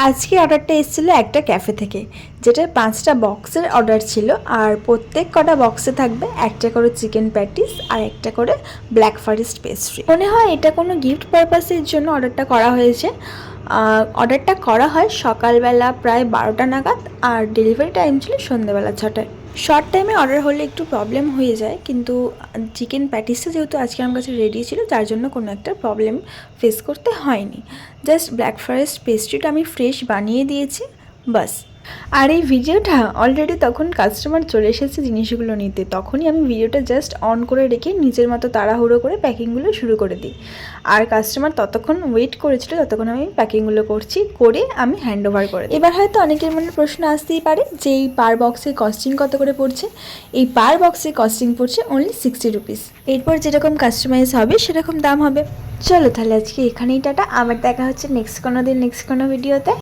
আজকে অর্ডারটা এসেছিলো একটা ক্যাফে থেকে, যেটা 5টা বক্সের অর্ডার ছিল। আর প্রত্যেক কটা বক্সে থাকবে একটা করে চিকেন প্যাটিস আর একটা করে ব্ল্যাক ফরেস্ট পেস্ট্রি। মনে হয় এটা কোনো গিফট পারপাসের জন্য অর্ডারটা করা হয়েছে। অর্ডারটা করা হয় সকালবেলা প্রায় 12টা নাগাদ, আর ডেলিভারি টাইম ছিল সন্ধ্যেবেলা 6টায়। শর্ট টাইমে অর্ডার হলে একটু প্রবলেম হয়ে যায়, কিন্তু চিকেন প্যাটিসটা যেহেতু আজকে আমার কাছে রেডি ছিল, যার জন্য কোনো একটা প্রবলেম ফেস করতে হয়নি। জাস্ট ব্ল্যাক ফরেস্ট পেস্ট্রিটা আমি ফ্রেশ বানিয়ে দিয়েছি, বাস। আর এই ভিডিওটা অলরেডি তখন কাস্টমার চলে এসেছে জিনিসগুলো নিতে, তখনই আমি ভিডিওটা জাস্ট অন করে রেখে নিজের মতো তাড়াহুড়ো করে প্যাকিংগুলো শুরু করে দিই। আর কাস্টমার ততক্ষণ ওয়েট করেছিল, ততক্ষণ আমি প্যাকিংগুলো করে আমি হ্যান্ড ওভার করে দিই। এবার হয়তো অনেকের মনে প্রশ্ন আসতেই পারে যে এই পার বক্সের কস্টিং কত করে পড়ছে। এই পার বক্সের কস্টিং পড়ছে অনলি 60 রুপিস। এরপর যেরকম কাস্টমাইজ হবে সেরকম দাম হবে। চলো তাহলে আজকে এখানেই টাটা, আবার দেখা হচ্ছে নেক্সট কোনো দিন নেক্সট কোনো ভিডিওতে।